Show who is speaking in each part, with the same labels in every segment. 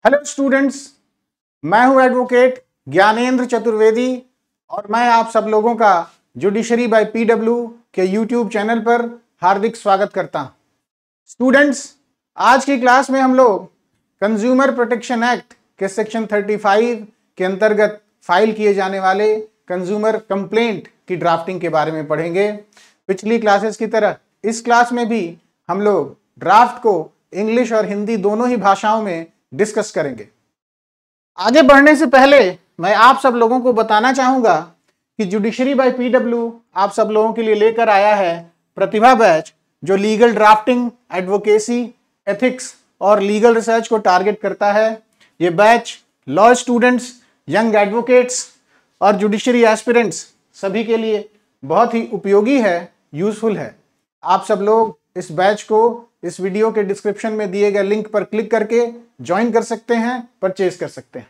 Speaker 1: Hello students, मैं हूं advocate Gyanendra Chaturvedi और मैं आप सब लोगों का जुडिशरी बाय पीडब्ल्यू के यूट्यूब चैनल पर हार्दिक स्वागत करता हूं। स्टूडेंट्स, आज की क्लास में हम लोग कंज्यूमर प्रोटेक्शन एक्ट के सेक्शन 35 के अंतर्गत फाइल किए जाने वाले कंज्यूमर कंप्लेंट की ड्राफ्टिंग के बारे में पढ़ेंगे। पिछली क्लासेस की तरह इस क्लास में भी हम लोग ड्राफ्ट को इंग्लिश और हिंदी दोनों ही भाषाओं में डिस्कस करेंगे। आगे बढ़ने से पहले मैं आप सब लोगों को बताना चाहूंगा कि जुडिशरी बाय पीडब्ल्यू आप सब लोगों के लिए लेकर आया है प्रतिभा बैच, जो लीगल ड्राफ्टिंग, एडवोकेसी, एथिक्स और लीगल रिसर्च को टारगेट करता है। ये batch law students, young advocates और जुडिशरी एस्पिरेंट्स सभी के लिए बहुत ही उपयोगी है, यूजफुल है। आप सब लोग इस बैच को इस वीडियो के डिस्क्रिप्शन में दिए गए लिंक पर क्लिक करके ज्वाइन कर सकते हैं, परचेज कर सकते हैं।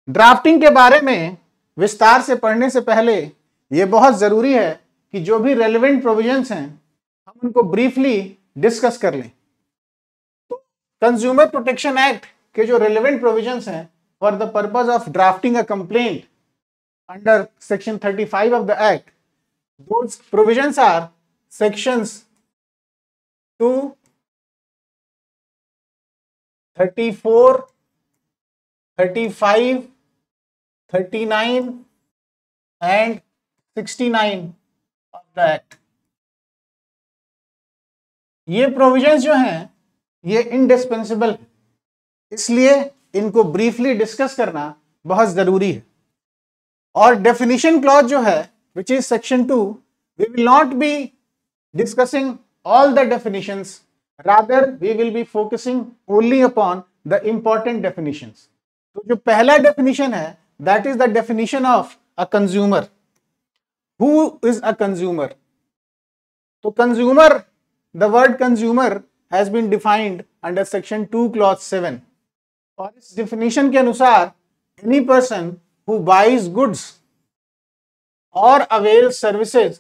Speaker 1: ड्राफ्टिंग के बारे में विस्तार से पढ़ने से पहले यह बहुत जरूरी है कि जो भी रेलेवेंट प्रोविजंस हैं हम उनको ब्रीफली डिस्कस कर लें। तो कंज्यूमर प्रोटेक्शन एक्ट के जो रेलेवेंट प्रोविजंस हैं for the purpose of drafting a complaint under section 35 of the act, those provisions are sections 2, 34, 35, 39 and 69 of the Act। ये प्रोविजंस जो हैं ये इंडिस्पेंसिबल है, इसलिए इनको ब्रीफली डिस्कस करना बहुत जरूरी है। और डेफिनेशन क्लॉज जो है which is section 2, we will not be discussing all the definitions, rather we will be focusing only upon the important definitions। तो जो पहला definition है that is the definition of a consumer। Who is a consumer? तो consumer, the word consumer has been defined under section 2 clause 7 और इस definition के अनुसार any person who buys goods or avails services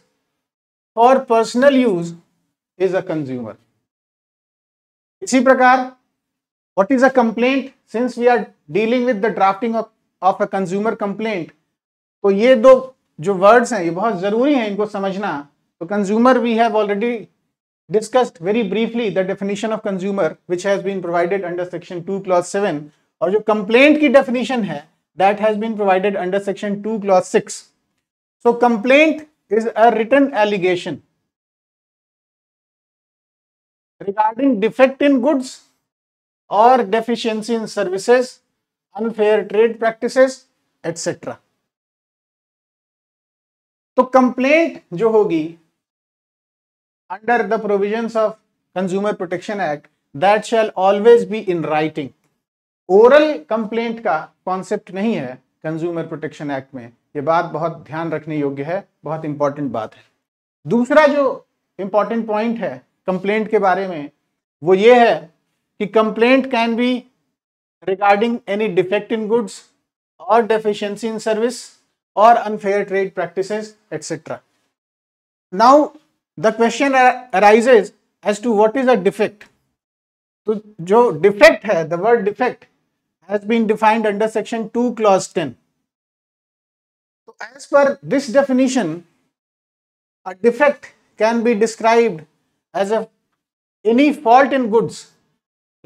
Speaker 1: for personal use is a consumer। इसी प्रकार what is a complaint? Since we are dealing with the drafting of a consumer complaint, तो ये दो जो words हैं ये बहुत जरूरी हैं इनको समझना। तो consumer we have already discussed very briefly the definition of consumer which has been provided under section 2 clause 7 और जो complaint की definition है that has been provided under section 2 clause 6। So complaint is a written allegation regarding defect in goods or deficiency in services, unfair trade practices, etc। तो complaint जो होगी under the provisions of consumer protection act that shell always be in writing. Oral complaint का concept नहीं है consumer protection act में, ये बात बहुत ध्यान रखने योग्य है, बहुत इंपॉर्टेंट बात है। दूसरा जो इंपॉर्टेंट पॉइंट है कंप्लेंट के बारे में वो ये है कि complaint can be regarding any defect in goods और डेफिशिएंसी इन सर्विस और unfair trade practices etcetera. Now the question arises as to what is a defect. तो जो डिफेक्ट है, the word defect has been defined under section 2 clause 10। तो as per this definition a defect can be described as any fault in goods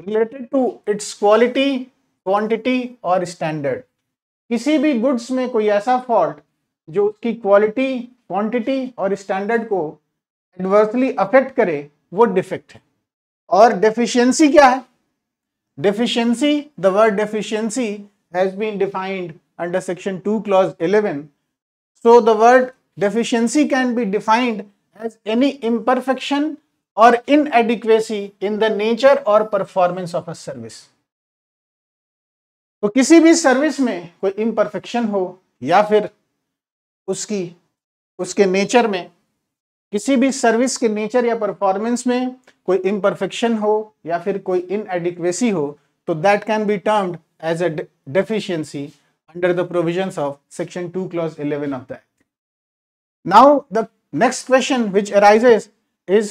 Speaker 1: related to its quality, quantity और standard। किसी भी goods में कोई ऐसा fault जो उसकी quality, quantity और स्टैंडर्ड को एडवर्सली अफेक्ट करे वो डिफेक्ट है। और डेफिशिएंसी क्या है? Deficiency, the word deficiency has been defined under section 2 clause 11। So the word deficiency can be defined as any imperfection or inadequacy in the nature or performance of a service। तो किसी भी service में कोई imperfection हो या फिर उसके nature में, किसी भी सर्विस के नेचर या परफॉर्मेंस में कोई imperfection हो या फिर कोई inadequacy हो, तो that can be termed as a deficiency under the provisions of section 2 clause 11 of the Act। Now the next question which arises is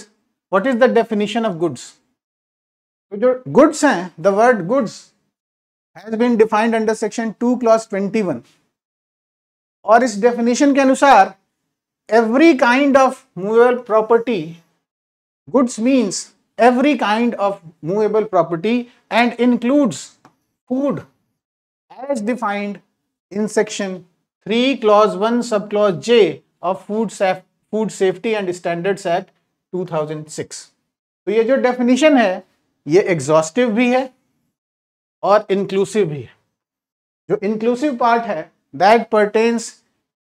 Speaker 1: what is the definition of goods? तो जो goods हैं, the word goods has been defined under section 2 clause 21 और इस definition के अनुसार every kind of movable property, goods means every kind of movable property and includes food as defined in section 3 clause 1 subclause J of Food Safety and Standards Act 2006. तो ये जो definition है ये exhaustive भी है और इंक्लूसिव भी है. जो इंक्लूसिव पार्ट है that pertains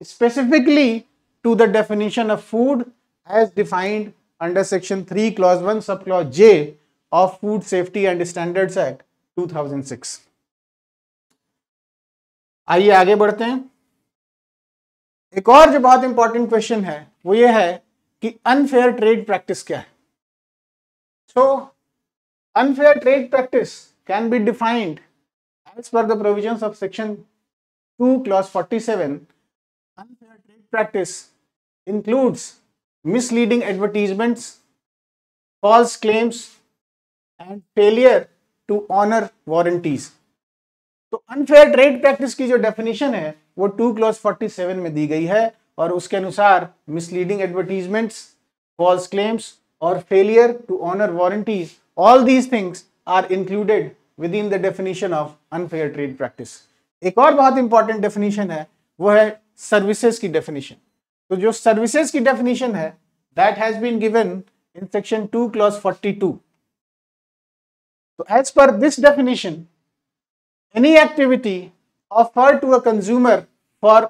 Speaker 1: specifically to the definition of food as defined under section 3 clause 1 subclause J of Food Safety and Standards Act 2006. आइए आगे बढ़ते हैं. एक और जो बहुत इंपॉर्टेंट क्वेश्चन है वो ये है कि अनफेयर ट्रेड प्रैक्टिस क्या है. So unfair trade practice can be defined as per the provisions of section 2 clause 47. Unfair trade practice includes misleading advertisements, false claims and failure to honor warranties. तो unfair trade practice की जो definition है वो 2 clause 47 में दी गई है और उसके अनुसार मिसलीडिंग एडवर्टीजमेंट्स, फॉल्स क्लेम्स और failure to honour warranties, all these things are included within the definition of unfair trade practice. एक और बहुत इंपॉर्टेंट डेफिनेशन है वो है सर्विसेज की डेफिनेशन. तो जो सर्विसेज की डेफिनेशन है that has been given in section 2 clause 42. तो as per this definition any activity offered to a consumer for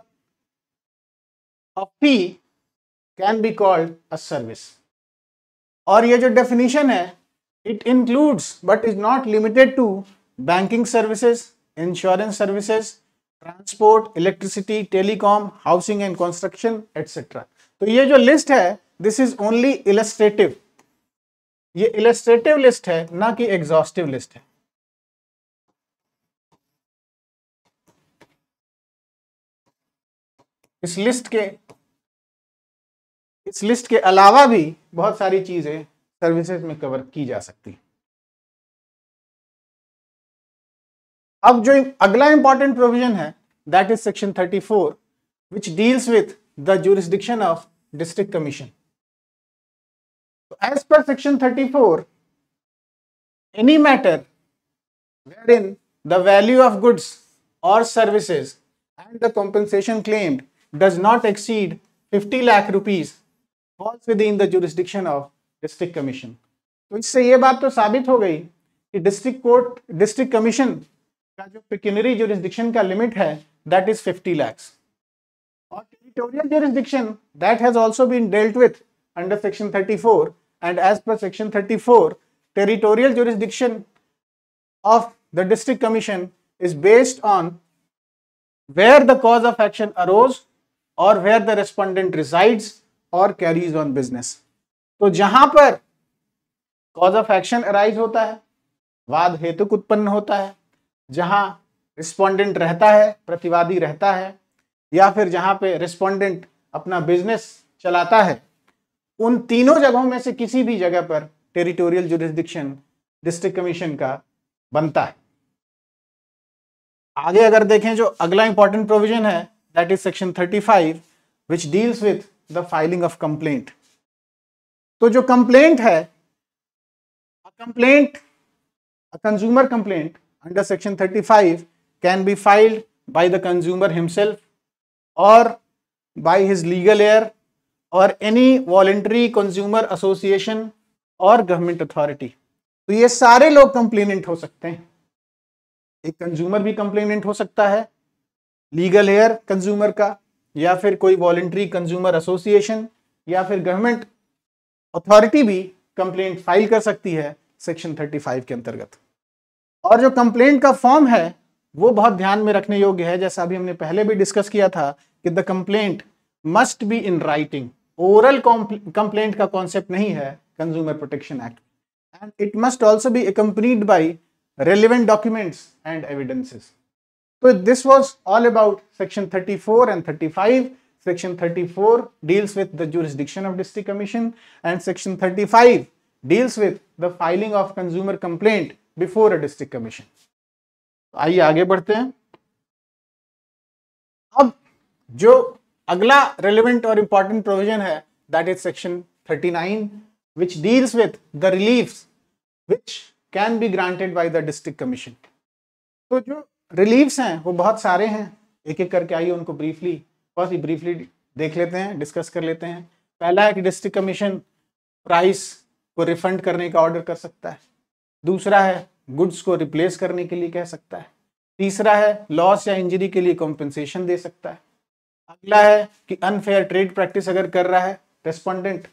Speaker 1: a fee can be called a service. और ये जो definition है it includes but is not limited to banking services, insurance services, transport, electricity, telecom, housing and construction, etc. तो ये जो list है this is only illustrative. ये illustrative list है ना कि exhaustive list है. इस लिस्ट के अलावा भी बहुत सारी चीजें सर्विसेज में कवर की जा सकती. अब जो अगला इंपॉर्टेंट प्रोविजन है that is section 34 which deals with the jurisdiction of district commission. As per section 34 any matter wherein the value of goods or services and the compensation claimed does not exceed 50 lakh rupees falls within the jurisdiction of district commission. तो इससे ये बात तो साबित हो गई कि district commission का जो पेक्यूनरी jurisdiction का लिमिट है that is 50 lakhs. और territorial jurisdiction that has also been dealt with under section 34 and as per section 34 territorial jurisdiction of the district commission is based on where the cause of action arose or where the respondent resides or carries on business. तो जहां पर cause of action arise होता है, वाद हेतुक उत्पन्न होता है, जहां respondent रहता है, प्रतिवादी रहता है, या फिर जहां पे respondent अपना बिजनेस चलाता है, उन तीनों जगहों में से किसी भी जगह पर टेरिटोरियल जुरिसडिक्शन डिस्ट्रिक्ट कमीशन का बनता है. आगे अगर देखें जो अगला इंपॉर्टेंट प्रोविजन है that is section 35 which deals with the filing of complaint. तो जो complaint है, a consumer complaint under section 35 can be filed by the consumer himself or by his legal heir or any voluntary consumer association or government authority. तो ये सारे लोग complainant हो सकते हैं. एक कंज्यूमर भी कंप्लेनेंट हो सकता है, लीगल हेयर कंज्यूमर का, या फिर कोई वॉलंटरी कंज्यूमर एसोसिएशन या फिर गवर्नमेंट अथॉरिटी भी कंप्लेंट फाइल कर सकती है सेक्शन 35 के अंतर्गत. और जो कंप्लेंट का फॉर्म है वो बहुत ध्यान में रखने योग्य है. जैसा अभी हमने पहले भी डिस्कस किया था कि the complaint must be in writing. Oral complaint का कॉन्सेप्ट नहीं है consumer protection Act, and it must also B accompanied by relevant documents and evidences. So this was all about section 34 and 35. Section 34 deals with the jurisdiction of district commission and section 35 deals with the filing of consumer complaint before a district commission. आइए आगे बढ़ते हैं। अब जो अगला relevant और important provision है that is section 39 which deals with the reliefs which can be granted by the district commission। तो जो रिलीफ्स हैं वो बहुत सारे हैं, एक एक करके आइए उनको बहुत ही ब्रीफली देख लेते हैं, डिस्कस कर लेते हैं। पहला है कि डिस्ट्रिक्ट कमीशन प्राइस को रिफंड करने का ऑर्डर कर सकता है। दूसरा है गुड्स को रिप्लेस करने के लिए कह सकता है। तीसरा है लॉस या इंजरी के लिए कॉम्पेंसेशन दे सकता है। अगला है कि अनफेयर ट्रेड प्रैक्टिस अगर कर रहा है रेस्पोंडेंट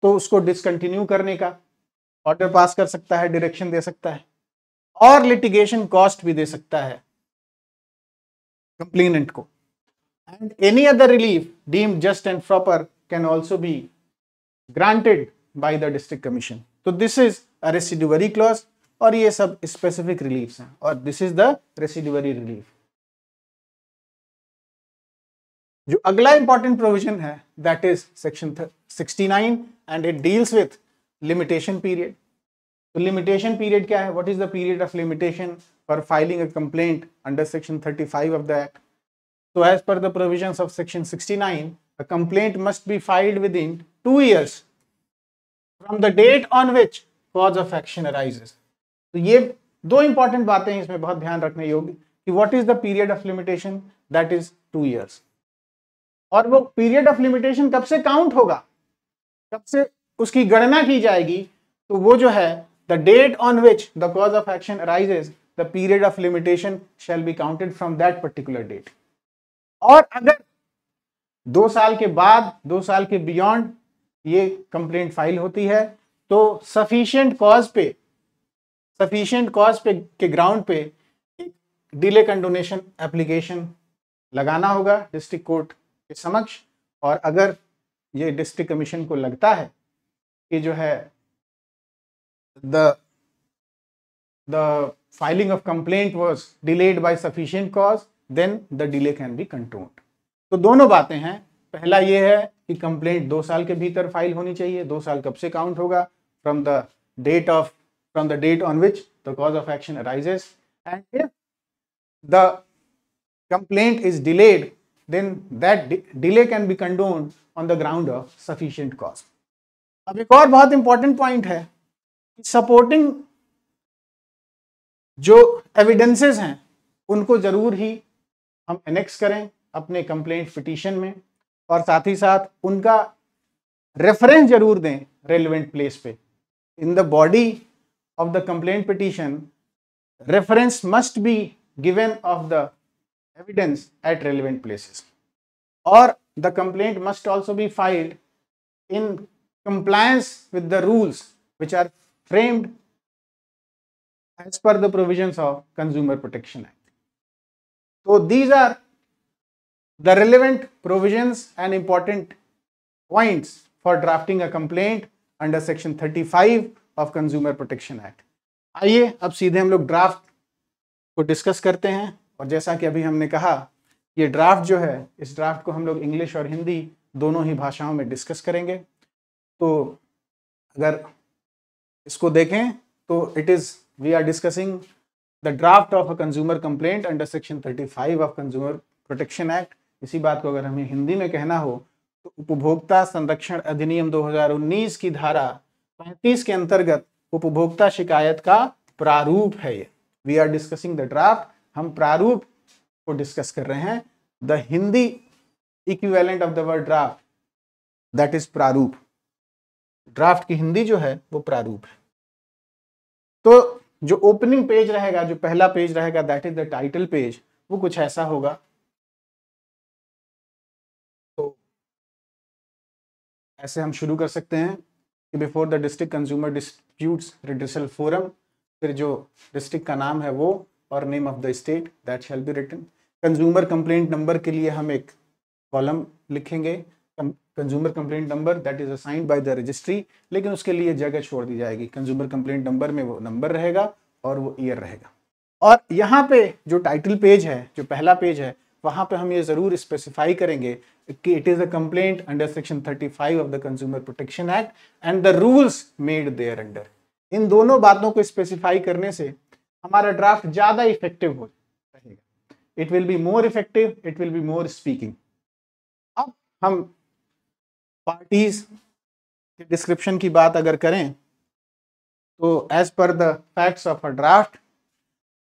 Speaker 1: तो उसको डिसकंटिन्यू करने का ऑर्डर पास कर सकता है, डायरेक्शन दे सकता है, और लिटिगेशन कॉस्ट भी दे सकता है कंप्लेनेंट को। And any other relief deemed just and proper can also be granted by the district commission. तो this is a residuary clause और ये सब स्पेसिफिक रिलीफ्स हैं और this is the residuary relief. जो अगला इंपॉर्टेंट प्रोविजन है that is section 69 and it deals with limitation period. तो लिमिटेशन पीरियड क्या है? What is the period of limitation for filing a complaint under section 35 of the act? So as per the provisions of section 69, a complaint must be filed within 2 years from the date on which cause of action arises। तो ये दो important बातें हैं इसमें बहुत ध्यान रखने योग्य कि what is the period of limitation, that is 2 years। और वो पीरियड ऑफ लिमिटेशन कब से काउंट होगा, कब से उसकी गणना की जाएगी? तो वो जो है the date on which the cause of action arises, the period of limitation shall be counted from that particular date. और अगर 2 साल के बाद, 2 साल के बियॉन्ड ये कंप्लेंट फाइल होती है तो सफिशिएंट कॉज पे के ग्राउंड पे एक डिले कंडोनेशन एप्लीकेशन लगाना होगा डिस्ट्रिक्ट कोर्ट के समक्ष। और अगर ये डिस्ट्रिक्ट कमीशन को लगता है कि जो है the filing of complaint was delayed by sufficient cause, then the delay can be controlled. तो दोनों बातें हैं। पहला ये है कि कंप्लेंट 2 साल के भीतर फाइल होनी चाहिए। 2 साल कब से काउंट होगा? From the date on which the cause of action arises. And if the complaint is delayed then that delay can be condoned on the ground of sufficient cause. अब एक और बहुत इंपॉर्टेंट पॉइंट है कि supporting जो evidences हैं उनको जरूर ही हम एनेक्स करें अपने कंप्लेंट पिटीशन में और साथ ही साथ उनका रेफरेंस जरूर दें रेलेवेंट प्लेस पे। In the body of the complaint petition reference must be given of the evidence at relevant places और the complaint must also be filed in compliance with the rules which are framed as per the provisions of Consumer Protection Act. So these are the relevant provisions and important points for drafting a complaint under section 35 of Consumer Protection Act. आइए अब सीधे हम लोग draft को discuss करते हैं। और जैसा कि अभी हमने कहा ये ड्राफ्ट जो है, इस ड्राफ्ट को हम लोग इंग्लिश और हिंदी दोनों ही भाषाओं में डिस्कस करेंगे। तो अगर इसको देखें तो we are discussing the draft of a consumer complaint under section 35 of consumer protection act. इसी बात को अगर हमें हिंदी में कहना हो तो उपभोक्ता संरक्षण अधिनियम 2019 की धारा 35 के अंतर्गत उपभोक्ता शिकायत का प्रारूप है ये। We are discussing the draft, हम प्रारूप को डिस्कस कर रहे हैं। The Hindi equivalent of the word draft that is प्रारूप। ड्राफ्ट की हिंदी जो है वो प्रारूप है। तो जो ओपनिंग पेज रहेगा, जो पहला पेज रहेगा that is the title page, वो कुछ ऐसा होगा। तो ऐसे हम शुरू कर सकते हैं कि before the district consumer disputes redressal forum, फिर जो डिस्ट्रिक्ट का नाम है वो और name of the state that shall be written. Consumer complaint number के लिए हम एक कॉलम लिखेंगे, consumer complaint number that is assigned by the registry, लेकिन उसके लिए जगह छोड़ दी जाएगी। कंज्यूमर कंप्लेंट नंबर में वो नंबर रहेगा और वो ईयर रहेगा। और यहाँ पे जो टाइटल पेज है, जो पहला पेज है, वहाँ पे हम ये ज़रूर स्पेसिफाई करेंगे कि it is a complaint under section 35 of the Consumer protection Act and the rules made thereunder. इन दोनों बातों को स्पेसिफाई करने से हमारा ड्राफ्ट ज्यादा इफेक्टिव हो रहेगा, it will be more effective, it will be more speaking. अब हम पार्टीज के डिस्क्रिप्शन की बात अगर करें तो as per the facts of a draft,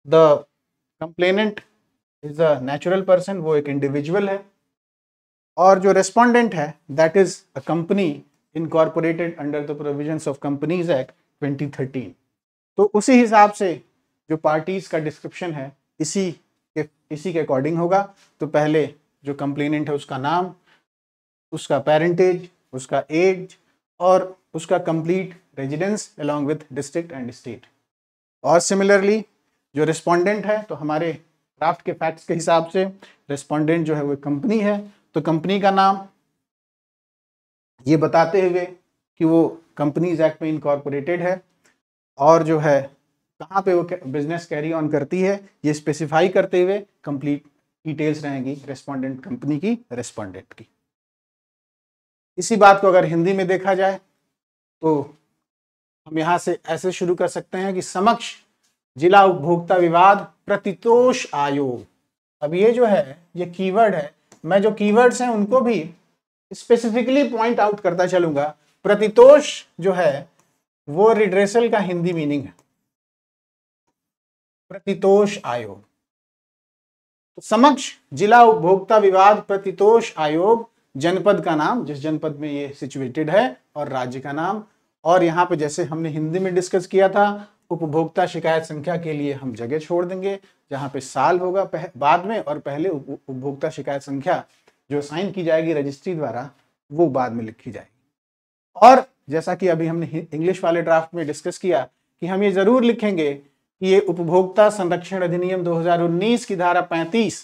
Speaker 1: the complainant is a natural person, वो एक इंडिविजुअल है, और जो रेस्पोंडेंट है that is a company incorporated under the provisions of companies act 2013। तो उसी हिसाब से जो पार्टीज का डिस्क्रिप्शन है इसी के अकॉर्डिंग होगा। तो पहले जो कंप्लेनेंट है उसका नाम, उसका पेरेंटेज, उसका एज और उसका complete residence along with district and state. और सिमिलरली जो रिस्पोंडेंट है, तो हमारे ड्राफ्ट के फैक्ट्स के हिसाब से रिस्पोंडेंट जो है वो कंपनी है, तो कंपनी का नाम ये बताते हुए कि वो कंपनीज एक्ट में इनकॉर्पोरेटेड है, और जो है कहाँ पे वो बिजनेस कैरी ऑन करती है ये स्पेसिफाई करते हुए कंप्लीट डिटेल्स रहेंगी रेस्पोंडेंट कंपनी की, रेस्पोंडेंट की। इसी बात को अगर हिंदी में देखा जाए तो हम यहाँ से ऐसे शुरू कर सकते हैं कि समक्ष जिला उपभोक्ता विवाद प्रतितोष आयोग। अब ये जो है ये कीवर्ड है, मैं जो कीवर्ड्स हैं उनको भी स्पेसिफिकली पॉइंट आउट करता चलूंगा। प्रतितोष जो है वो रिड्रेसल का हिंदी मीनिंग है, प्रतितोष आयोग। तो समक्ष जिला उपभोक्ता विवाद प्रतितोष आयोग, जनपद का नाम जिस जनपद में ये सिचुएटेड है, और राज्य का नाम, और यहाँ पे जैसे हमने हिंदी में डिस्कस किया था उपभोक्ता शिकायत संख्या के लिए हम जगह छोड़ देंगे जहाँ पे साल होगा बाद में, और पहले उपभोक्ता शिकायत संख्या जो साइन की जाएगी रजिस्ट्री द्वारा वो बाद में लिखी जाएगी। और जैसा कि अभी हमने इंग्लिश वाले ड्राफ्ट में डिस्कस किया कि हम ये जरूर लिखेंगे कि ये उपभोक्ता संरक्षण अधिनियम 2019 की धारा 35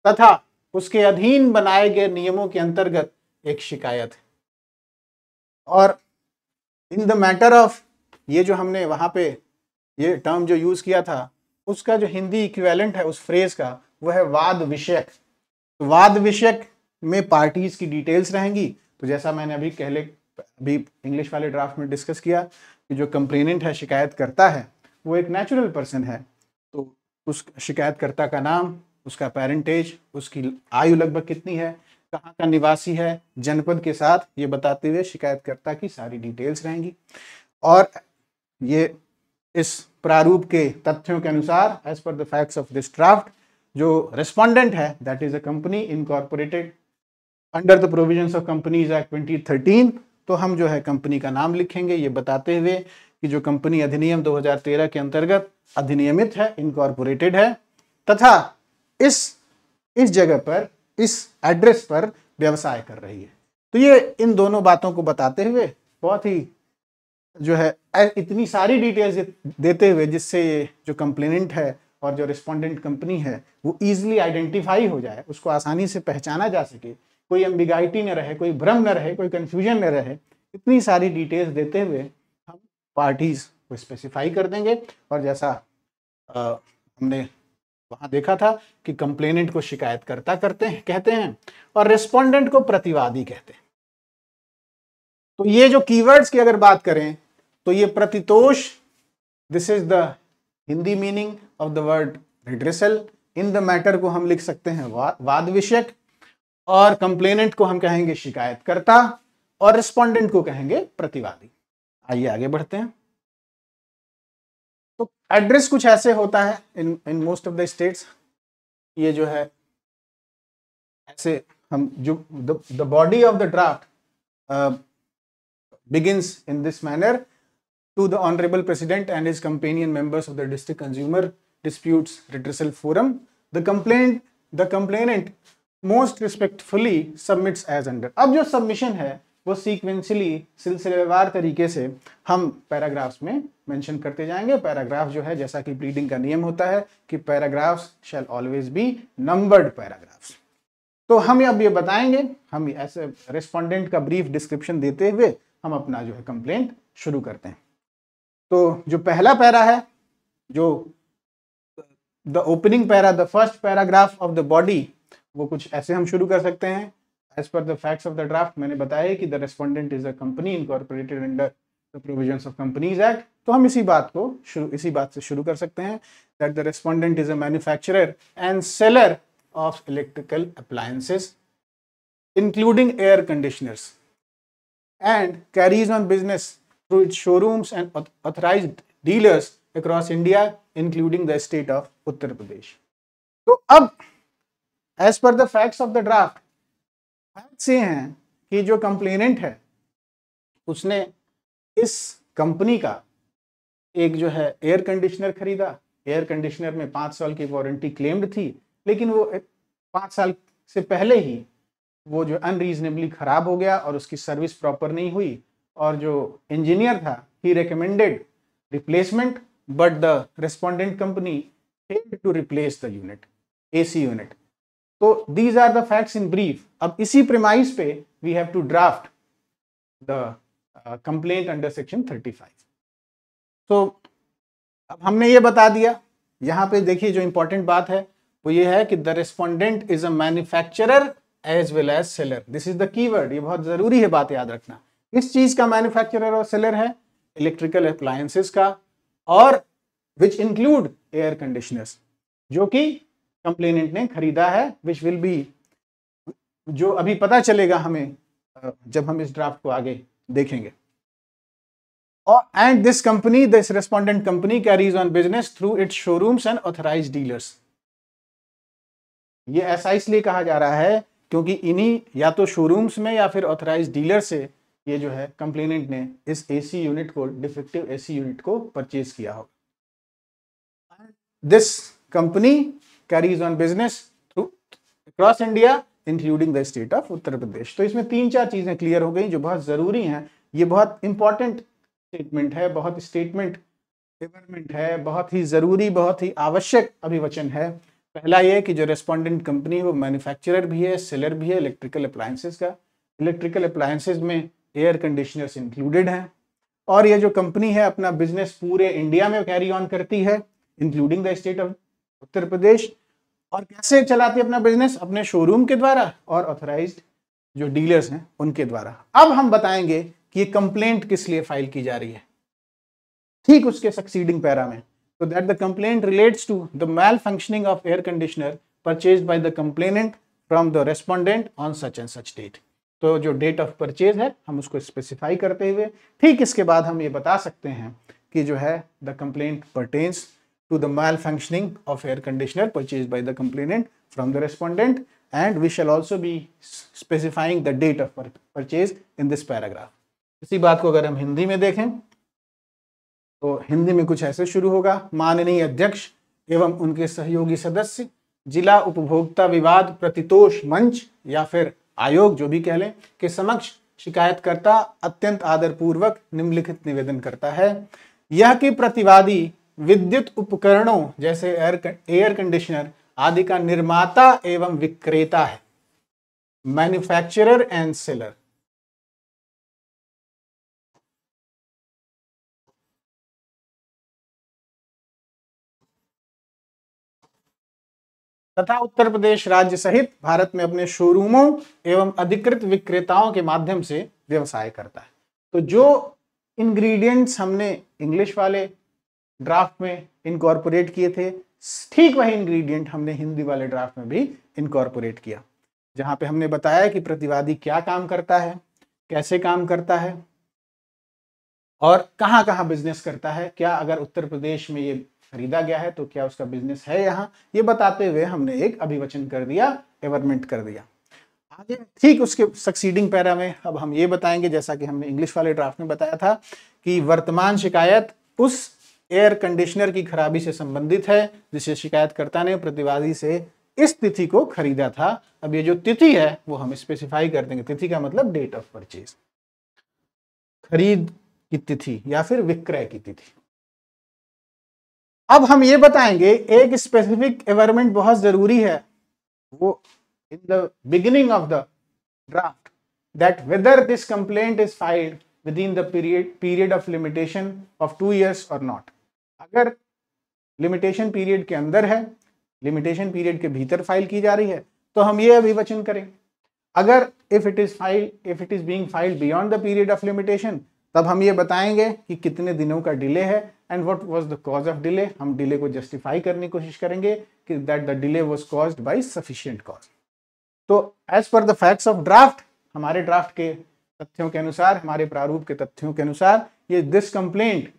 Speaker 1: तथा उसके अधीन बनाए गए नियमों के अंतर्गत एक शिकायत है। और इन द मैटर ऑफ, ये जो हमने वहां पे ये टर्म जो यूज किया था उसका जो हिंदी इक्विवेलेंट है उस फ्रेज का वो है वाद विषयक। तो वाद विषयक में पार्टीज की डिटेल्स रहेंगी। तो जैसा मैंने अभी इंग्लिश वाले ड्राफ्ट में डिस्कस किया कि जो कंप्लेनेंट है, शिकायत करता है, वो एक नेचुरल पर्सन है, तो उस शिकायतकर्ता का नाम, उसका पेरेंटेज, उसकी आयु लगभग कितनी है, कहाँ का निवासी है, जनपद के साथ ये बताते हुए शिकायतकर्ता की सारी डिटेल्स रहेंगी। और ये इस प्रारूप के तथ्यों के अनुसार as per the facts of this draft जो रेस्पोंडेंट है that is a company incorporated under the provisions of companies act 2013। तो हम जो है कंपनी का नाम लिखेंगे ये बताते हुए कि जो कंपनी अधिनियम 2013 के अंतर्गत अधिनियमित है, इनकॉर्पोरेटेड है, तथा इस जगह पर, इस एड्रेस पर व्यवसाय कर रही है। तो ये इन दोनों बातों को बताते हुए बहुत ही जो है इतनी सारी डिटेल्स देते हुए जिससे ये जो कंप्लेनेंट है और जो रिस्पोंडेंट कंपनी है वो इजीली आइडेंटिफाई हो जाए, उसको आसानी से पहचाना जा सके, कोई एम्बिगाइटी न रहे, कोई भ्रम न रहे, कोई कंफ्यूजन न रहे, इतनी सारी डिटेल्स देते हुए हम पार्टीज को स्पेसिफाई कर देंगे। और जैसा हमने वहां देखा था कि कंप्लेनेंट को शिकायतकर्ता कहते हैं और रिस्पोंडेंट को प्रतिवादी कहते हैं। तो ये जो कीवर्ड्स की अगर बात करें तो ये प्रतितोष, this is the Hindi meaning of the word redressal. In the matter को हम लिख सकते हैं वाद विषयक, और कंप्लेनेंट को हम कहेंगे शिकायतकर्ता, और रिस्पोंडेंट को कहेंगे प्रतिवादी। आइए आगे बढ़ते हैं। तो एड्रेस कुछ ऐसे होता है in most of the states. ये जो है ऐसे हम जो the body of the draft begins in this manner: to the honorable president and his companion members of the district consumer disputes redressal forum, the complainant most respectfully submits as under। अब जो submission है वो sequentially सिलसिलेवार तरीके से हम paragraphs में mention करते जाएंगे। पैराग्राफ जो है जैसा कि प्लीडिंग का नियम होता है कि paragraphs shell always be numbered paragraphs. तो हम अब ये बताएंगे, हम ऐसे रेस्पोंडेंट का ब्रीफ डिस्क्रिप्शन देते हुए हम अपना जो है कंप्लेंट शुरू करते हैं। तो जो पहला पैरा है, जो the opening para, the first paragraph of the body, वो कुछ ऐसे हम शुरू कर सकते हैं। As per the facts of the draft मैंने बताया कि the respondent is a company incorporated under the provisions of companies act तो हम इसी बात से शुरू कर सकते हैं that the respondent is a manufacturer and seller of electrical appliances including air conditioners and carries on business through its showrooms and authorized dealers across India, including the state of Uttar Pradesh. तो अब as per the facts of the draft, facts ये हैं कि जो complainant है उसने इस company का एक जो है एयर कंडीशनर खरीदा। एयर कंडीशनर में 5 साल की वारंटी क्लेम्ड थी, लेकिन वो 5 साल से पहले ही वो जो अनरीजनेबली खराब हो गया और उसकी सर्विस प्रॉपर नहीं हुई, और जो इंजीनियर था ही recommended replacement but the respondent company failed to replace the unit, AC unit. तो these are the facts in brief. अब इसी प्रीमाइस पे we have to draft the complaint under section 35। तो अब हमने ये बता दिया। यहाँ पे देखिए जो इंपॉर्टेंट बात है वो ये है कि the respondent is a manufacturer as well as seller. This is the keyword, ये बहुत जरूरी है बात याद रखना। इस चीज का मैन्युफैक्चरर और सेलर है, इलेक्ट्रिकल अप्लायंसेस का, और विच इंक्लूड एयर कंडीशनर्स, जो कि कंप्लेनेंट ने खरीदा है, विच विल बी, जो अभी पता चलेगा हमें जब हम इस ड्राफ्ट को आगे देखेंगे। And this company, this respondent company carries on business through its showrooms and authorized dealers. ये ऐसा इसलिए कहा जा रहा है क्योंकि इन्हीं या तो शोरूम्स में या फिर ऑथराइज्ड डीलर से ये जो है कंप्लेनेंट ने इस एसी यूनिट को, डिफेक्टिव एसी यूनिट को परचेज किया होगा। This company carries on business through across India including the state of Uttar Pradesh. तो इसमें 3-4 चीजें क्लियर हो गई जो बहुत जरूरी हैं। ये बहुत इंपॉर्टेंट स्टेटमेंट है, बहुत स्टेटमेंट डेवलपमेंट है, बहुत ही जरूरी, बहुत ही आवश्यक अभिवचन है। पहला ये कि जो रेस्पोंडेंट कंपनी वो मैन्युफैक्चरर भी है, सेलर भी है इलेक्ट्रिकल अप्लायंसेस का। इलेक्ट्रिकल अप्लायंसेस में एयर कंडीशनर्स इंक्लूडेड हैं, और ये जो कंपनी है अपना बिजनेस पूरे इंडिया में कैरी ऑन करती है including the state of Uttar प्रदेश। और कैसे चलाती है अपना बिजनेस? अपने शोरूम के द्वारा और ऑथराइज्ड जो डीलर्स हैं उनके द्वारा। अब हम बताएंगे कि ये कंप्लेंट किस लिए फाइल की जा रही है, ठीक उसके सक्सीडिंग पैरा में। So that the complaint relates to the malfunctioning of air conditioner purchased by the complainant from the respondent on such and such date. तो जो डेट ऑफ परचेज है हम उसको स्पेसिफाई करते हुए ठीक इसके बाद हम ये बता सकते हैं कि जो है the complaint pertains to the malfunctioning of air conditioner purchased by the complainant from the respondent, and we shall also be specifying the date of purchase in this paragraph. इसी बात को अगर हम हिंदी में देखें तो हिंदी में कुछ ऐसे शुरू होगा। माननीय अध्यक्ष एवं उनके सहयोगी सदस्य जिला उपभोक्ता विवाद प्रतितोष मंच या फिर आयोग जो भी कह लें के समक्ष शिकायतकर्ता अत्यंत आदरपूर्वक निम्नलिखित निवेदन करता है। यह कि प्रतिवादी विद्युत उपकरणों जैसे एयर कंडीशनर आदि का निर्माता एवं विक्रेता है, मैन्युफैक्चरर एंड सेलर। तथा उत्तर प्रदेश राज्य सहित भारत में अपने शोरूमों एवं अधिकृत विक्रेताओं के माध्यम से व्यवसाय करता है। तो जो इंग्रेडिएंट्स हमने इंग्लिश वाले ड्राफ्ट में इनकॉर्पोरेट किए थे, ठीक वही इंग्रेडिएंट हमने हिंदी वाले ड्राफ्ट में भी इनकॉर्पोरेट किया, जहां पे हमने बताया कि प्रतिवादी क्या काम करता है, कैसे काम करता है और कहां कहां बिजनेस करता है। क्या अगर उत्तर प्रदेश में ये खरीदा गया है तो क्या उसका बिजनेस है यहाँ, ये बताते हुए हमने एक अभिवचन कर दिया, एवरमेंट कर दिया। आगे ठीक उसके सक्सीडिंग पैरा में अब हम ये बताएंगे, जैसा कि हमने इंग्लिश वाले ड्राफ्ट में बताया था, कि वर्तमान शिकायत उस एयर कंडीशनर की खराबी से संबंधित है जिसे शिकायतकर्ता ने प्रतिवादी से इस तिथि को खरीदा था। अब ये जो तिथि है वो हम स्पेसिफाई कर देंगे। तिथि का मतलब डेट ऑफ परचेज, खरीद की तिथि या फिर विक्रय की तिथि। अब हम ये बताएंगे एक स्पेसिफिक एवरमेंट बहुत जरूरी है, वो in the beginning of the draft, that whether this complaint is filed within the period of limitation of 2 years और नॉट। अगर लिमिटेशन पीरियड के अंदर है, लिमिटेशन पीरियड के भीतर फाइल की जा रही है, तो हम ये अभिवचन करें। अगर if it is being filed beyond the period of limitation, तब हम ये बताएंगे कि कितने दिनों का डिले है and what was the cause of delay. हम डिले को जस्टिफाई करने की कोशिश करेंगे कि that the delay was caused by sufficient cause. तो as per the facts of draft, हमारे ड्राफ्ट के तथ्यों के अनुसार, हमारे प्रारूप के तथ्यों के अनुसार, ये this complaint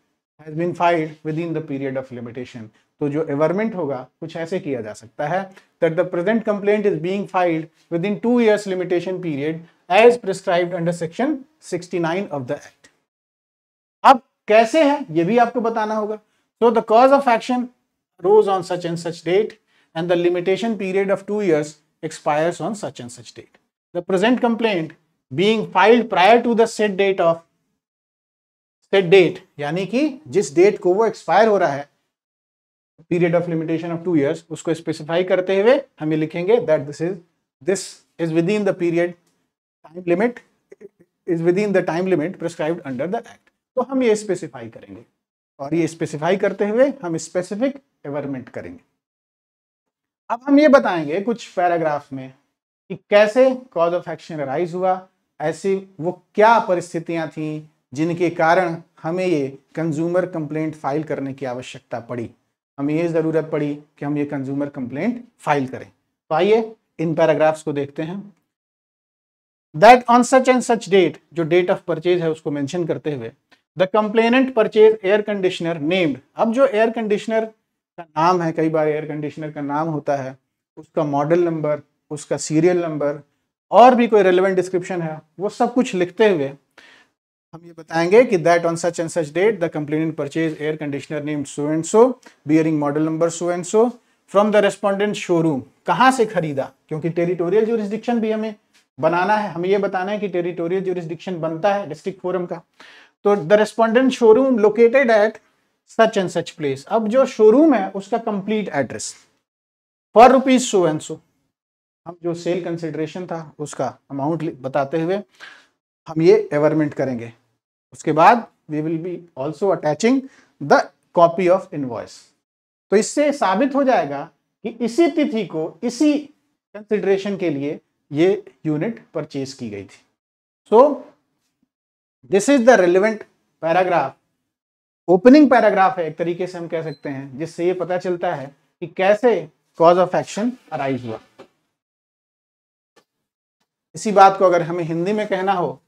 Speaker 1: has been filed within the period of limitation. तो जो एवरमेंट होगा कुछ ऐसे किया जा सकता है that the present complaint is being filed within 2 years limitation period as prescribed under section 69 of the act. अब कैसे है ये भी आपको बताना होगा। So the cause of action rose on such and such date and the limitation period of 2 years expires on such and such date. The present complaint being filed prior to the said date of said date, यानी कि जिस date को वो expire हो रहा है period of limitation of 2 years, उसको specify करते हुए हम ये लिखेंगे that this is with in the period time limit is with in the time limit prescribed under the act. तो हम ये स्पेसिफाई करेंगे और ये स्पेसिफाई करते हुए हम स्पेसिफिक एवरमेंट करेंगे। अब हम ये बताएंगे कुछ पैराग्राफ में कि कैसे कॉज ऑफ एक्शन अराइज हुआ, ऐसी वो क्या परिस्थितियां थी जिनके कारण हमें ये कंज्यूमर कंप्लेंट फाइल करने की आवश्यकता पड़ी, हमें ये जरूरत पड़ी कि हम ये कंज्यूमर कंप्लेंट फाइल करें। तो आइए इन पैराग्राफ्स को देखते हैं। That on such and such date, जो डेट ऑफ परचेज है उसको मेंशन करते हुए, the complainant purchase air conditioner named. अब जो एयर कंडीशनर का नाम है, कई बार एयर कंडीशनर का नाम होता है, उसका मॉडल नंबर, उसका सीरियल नंबर और भी कोई रेलेवेंट डिस्क्रिप्शन है, वो सब कुछ लिखते हुए हम ये बताएंगे कि that on such and such date the complainant purchase air conditioner named so and so bearing model number so and so from the respondent showroom. कहाँ से खरीदा, क्योंकि टेरिटोरियल ज्यूरिसडिक्शन भी हमें बनाना है, हमें ये बताना है कि टेरिटोरियल ज्यूरिसडिक्शन बनता है डिस्ट्रिक्ट फोरम का। तो the respondent showroom located at such and such place. अब जो शोरूम है उसका complete address for rupees so and सो, हम जो सेल कंसिडरेशन था उसका अमाउंट बताते हुए हम ये एवरमेंट करेंगे। उसके बाद we will be also attaching the copy of invoice. तो इससे साबित हो जाएगा कि इसी तिथि को इसी कंसिडरेशन के लिए ये यूनिट परचेज की गई थी। So this is the relevant paragraph, opening paragraph है एक तरीके से हम कह सकते हैं, जिससे ये पता चलता है कि कैसे कॉज ऑफ एक्शन अराइज हुआ। इसी बात को अगर हमें हिंदी में कहना हो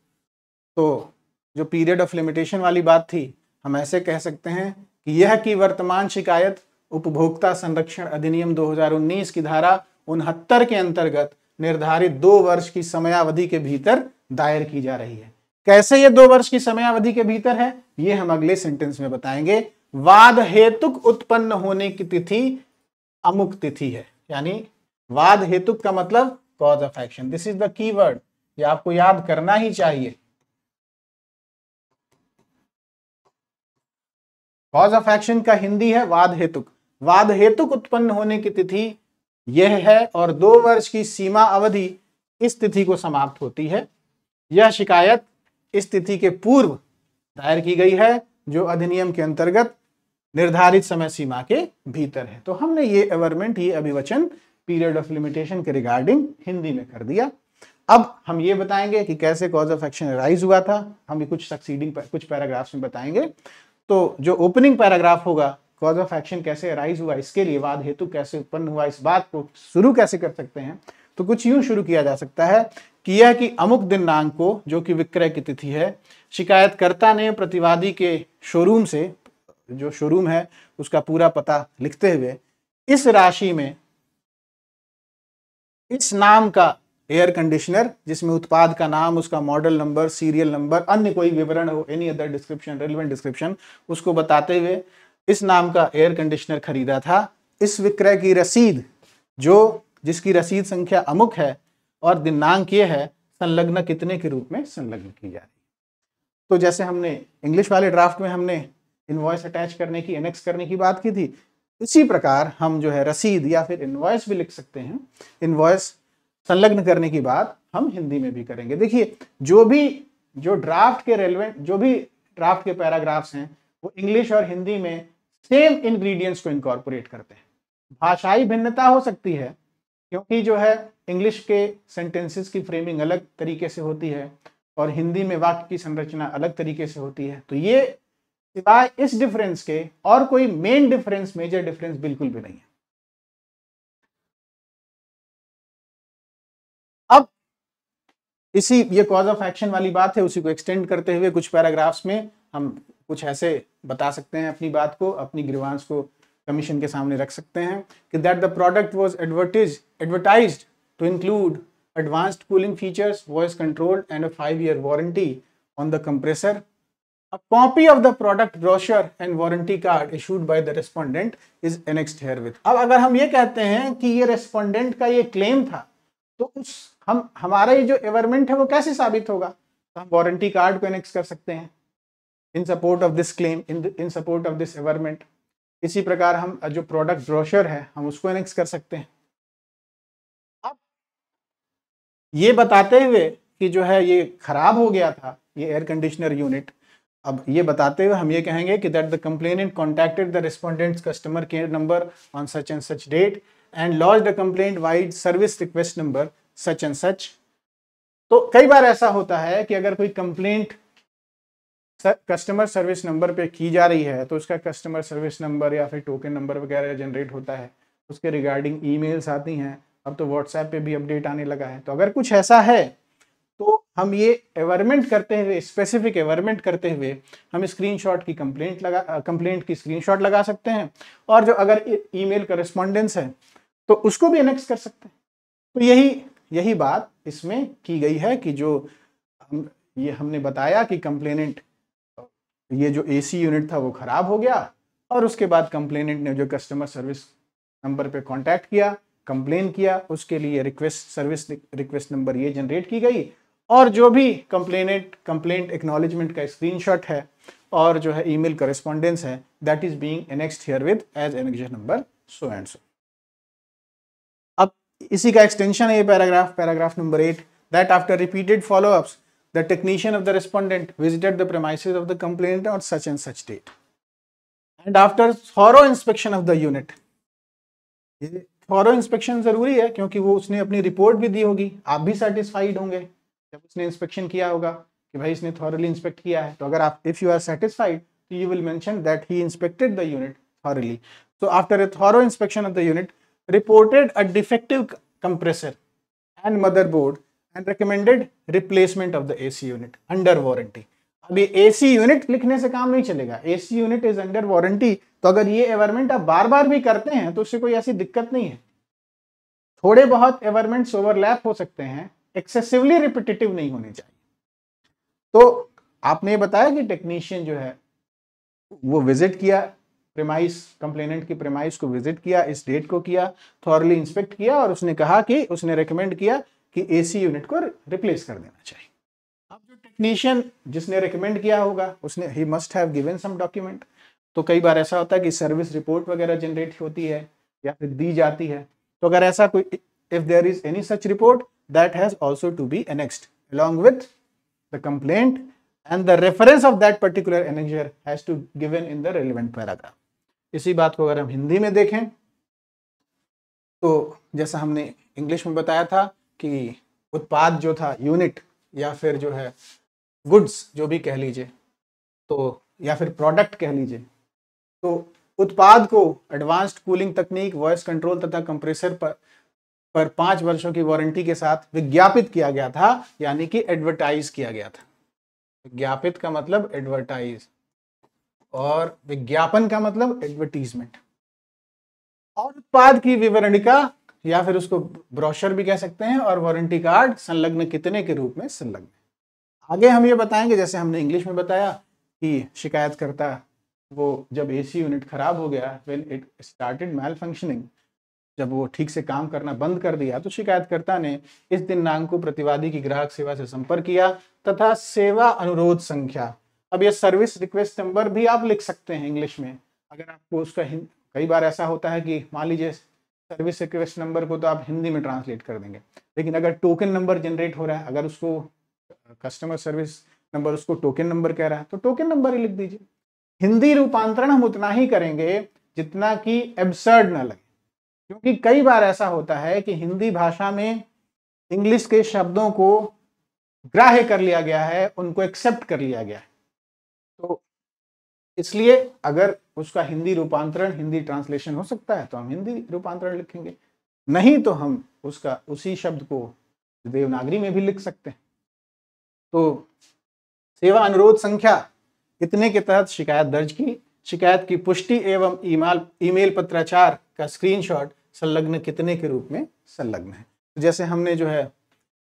Speaker 1: तो जो पीरियड ऑफ लिमिटेशन वाली बात थी, हम ऐसे कह सकते हैं कि यह कि वर्तमान शिकायत उपभोक्ता संरक्षण अधिनियम 2019 की धारा 69 के अंतर्गत निर्धारित 2 वर्ष की समयावधि के भीतर दायर की जा रही है। कैसे ये 2 वर्ष की समयावधि के भीतर है, ये हम अगले सेंटेंस में बताएंगे। वाद हेतुक उत्पन्न होने की तिथि अमुक तिथि है, यानी वाद हेतुक का मतलब cause of action. This is the keyword, ये आपको याद करना ही चाहिए। कॉज ऑफ एक्शन का हिंदी है वाद हेतुक। वाद हेतुक उत्पन्न होने की तिथि यह है और 2 वर्ष की सीमा अवधि इस तिथि को समाप्त होती है। यह शिकायत इस तिथि के पूर्व दायर की गई है जो अधिनियम के अंतर्गत निर्धारित समय सीमा के भीतर है। तो हमने ये एवरमेंट, ये अभिवचन पीरियड ऑफ लिमिटेशन के रिगार्डिंग हिंदी में कर दिया। अब हम ये बताएंगे कि कैसे कॉज ऑफ एक्शन राइज हुआ था, हम कुछ सक्सीडिंग कुछ पैराग्राफ्स में बताएंगे। तो जो ओपनिंग पैराग्राफ होगा, कॉज ऑफ एक्शन कैसे राइज हुआ, इसके लिए वाद हेतु कैसे उत्पन्न हुआ, इस बात को शुरू कैसे कर सकते हैं, तो कुछ यूं शुरू किया जा सकता है कि यह कि अमुक दिनांक को, जो कि विक्रय की तिथि है, शिकायतकर्ता ने प्रतिवादी के शोरूम से, जो शोरूम है उसका पूरा पता लिखते हुए, इस राशि में इस नाम का एयर कंडीशनर, जिसमें उत्पाद का नाम, उसका मॉडल नंबर, सीरियल नंबर, अन्य कोई विवरण हो, any other description, relevant description, उसको बताते हुए इस नाम का एयर कंडीशनर खरीदा था। इस विक्रय की रसीद, जो जिसकी रसीद संख्या अमुक है और दिनांक ये है, संलग्न कितने के रूप में संलग्न की जा रही है। तो जैसे हमने इंग्लिश वाले ड्राफ्ट में हमने इनवॉइस अटैच करने की, एनेक्स करने की बात की थी, इसी प्रकार हम जो है रसीद या फिर इनवॉइस भी लिख सकते हैं। इनवॉइस संलग्न करने की बात हम हिंदी में भी करेंगे। देखिए, जो ड्राफ्ट के रेलेवेंट, जो भी ड्राफ्ट के पैराग्राफ्स हैं, वो इंग्लिश और हिंदी में सेम इंग्रेडिएंट्स को इनकॉर्पोरेट करते हैं। भाषाई भिन्नता हो सकती है, क्योंकि जो है इंग्लिश के सेंटेंसेस की फ्रेमिंग अलग तरीके से होती है और हिंदी में वाक्य की संरचना अलग तरीके से होती है। तो ये सिवाय इस डिफरेंस के और कोई मेन डिफरेंस, मेजर डिफरेंस बिल्कुल भी नहीं है। अब इसी ये कॉज ऑफ एक्शन वाली बात है, उसी को एक्सटेंड करते हुए कुछ पैराग्राफ्स में हम कुछ ऐसे बता सकते हैं अपनी बात को, अपनी ग्रीवांस को कमीशन के सामने रख सकते हैं कि that the product was advertised to include advanced cooling features, voice control and a 5-year warranty on the compressor. A copy of the product brochure and warranty card issued by the respondent is annexed herewith। अब अगर हम ये कहते हैं कि ये respondent का ये क्लेम था, तो उस हमारा ये जो एवरमेंट है वो कैसे साबित होगा? तो हम वारंटी कार्ड को एनेक्स कर सकते हैं इन support of this claim, in support of this averment. इसी प्रकार हम जो प्रोडक्ट ब्रोशर है हम उसको एनेक्स कर सकते हैं। अब ये बताते हुए कि जो है ये खराब हो गया था ये एयर कंडीशनर यूनिट, अब ये बताते हुए हम ये कहेंगे कि that the complainant contacted the respondent's customer care number on such and such date and lodged a complaint vide service request number such and such. तो कई बार ऐसा होता है कि अगर कोई कंप्लेंट कस्टमर सर्विस नंबर पे की जा रही है तो उसका कस्टमर सर्विस नंबर या फिर टोकन नंबर वगैरह जनरेट होता है, उसके रिगार्डिंग ईमेल्स आती हैं, अब तो व्हाट्सएप पे भी अपडेट आने लगा है। तो अगर कुछ ऐसा है तो हम ये एवरमेंट करते हुए, स्पेसिफिक एवरमेंट करते हुए हम स्क्रीनशॉट की कंप्लेंट की स्क्रीनशॉट लगा सकते हैं, और जो अगर ईमेल करेस्पॉन्डेंस है तो उसको भी एनेक्स कर सकते हैं। तो यही बात इसमें की गई है कि जो हमने बताया कि कंप्लेनेंट ये जो एसी यूनिट था वो खराब हो गया, और उसके बाद कंप्लेनेंट ने जो कस्टमर सर्विस नंबर पे कांटेक्ट किया, कंप्लेन किया, उसके लिए सर्विस रिक्वेस्ट नंबर ये जनरेट की गई, और जो भी कंप्लेंट एक्नॉलेजमेंट का स्क्रीनशॉट है और जो है ईमेल करेस्पॉन्डेंस है, that is being annexed herewith as annexion number so and so. अब इसी का एक्सटेंशन है ये paragraph number 8, that after repeated followups the technician of the respondent visited the premises of the complainant on such and such date and after thorough inspection of the unit। ये thorough inspection जरूरी है क्योंकि वो उसने अपनी report भी दी होगी, आप भी सेटिस्फाइड होंगे जब उसने इंस्पेक्शन किया होगा कि भाई इसने थॉरली इंस्पेक्ट किया है। तो अगर आप इफ यू आर सेटिस्फाइड तो you will mention that he inspected the unit thoroughly. So after a thorough inspection of the unit, reported a defective compressor and motherboard and recommended replacement of the AC unit under warranty। अब ये AC unit लिखने से काम नहीं चलेगा, AC unit is under warranty. तो अगर ये एवरमेंट आप बार बार भी करते हैं तो उससे कोई ऐसी दिक्कत नहीं है। थोड़े बहुत एवरमेंट्स ओवरलैप हो सकते हैं, एक्सेसिवली रिपीटेटिव नहीं होने चाहिए। तो आपने बताया कि टेक्नीशियन जो है वो विजिट किया प्रेमाइस, कंप्लेनेंट की प्रेमाइस को विजिट किया, इस डेट को किया, थॉरली इंस्पेक्ट किया, और उसने कहा कि उसने रेकमेंड किया कि एसी यूनिट को रिप्लेस कर देना चाहिए। अब जो टेक्नीशियन जिसने रेकमेंड किया होगा उसने ही must have given some document. तो कई बार ऐसा होता है कि सर्विस रिपोर्ट वगैरह जनरेट होती है या फिर दी जाती है, तो अगर ऐसा कोई if there is any such report that has also to be annexed along with the complaint and the reference of that particular annexure has to given in the relevant paragraph। इसी बात को अगर हम हिंदी में देखें तो जैसा हमने इंग्लिश में बताया था कि उत्पाद जो था, यूनिट या फिर जो है गुड्स जो भी कह लीजिए, तो या फिर प्रोडक्ट कह लीजिए, तो उत्पाद को एडवांस्ड कूलिंग तकनीक, वॉइस कंट्रोल तथा कंप्रेसर पर 5 वर्षों की वारंटी के साथ विज्ञापित किया गया था, यानी कि एडवर्टाइज किया गया था। विज्ञापित का मतलब एडवर्टाइज और विज्ञापन का मतलब एडवर्टीजमेंट। और उत्पाद की विवरणिका या फिर उसको ब्रोशर भी कह सकते हैं, और वारंटी कार्ड संलग्न कितने के रूप में संलग्न। आगे हम ये बताएंगे, जैसे हमने इंग्लिश में बताया कि शिकायतकर्ता वो जब एसी यूनिट खराब हो गया, when it started malfunctioning, जब वो ठीक से काम करना बंद कर दिया, तो शिकायतकर्ता ने इस दिनांक को प्रतिवादी की ग्राहक सेवा से संपर्क किया तथा सेवा अनुरोध संख्या, अब ये सर्विस रिक्वेस्ट नंबर भी आप लिख सकते हैं इंग्लिश में। अगर आपको उसका कई बार ऐसा होता है कि मान लीजिए सर्विस रिक्वेस्ट नंबर को तो आप हिंदी में ट्रांसलेट कर देंगे, लेकिन अगर टोकन नंबर जनरेट हो रहा है, अगर उसको कस्टमर सर्विस नंबर उसको टोकन नंबर कह रहा है तो टोकन नंबर ही लिख दीजिए। हिंदी रूपांतरण हम उतना ही करेंगे जितना कि एब्सर्ड ना लगे, क्योंकि कई बार ऐसा होता है कि हिंदी भाषा में इंग्लिश के शब्दों को ग्राह्य कर लिया गया है, उनको एक्सेप्ट कर लिया गया है। तो इसलिए अगर उसका हिंदी रूपांतरण, हिंदी ट्रांसलेशन हो सकता है तो हम हिंदी रूपांतरण लिखेंगे, नहीं तो हम उसका उसी शब्द को देवनागरी में भी लिख सकते हैं। तो सेवा अनुरोध संख्या इतने के तहत शिकायत दर्ज की, शिकायत की पुष्टि एवं ईमेल पत्राचार का स्क्रीनशॉट संलग्न कितने के रूप में संलग्न है। जैसे हमने जो है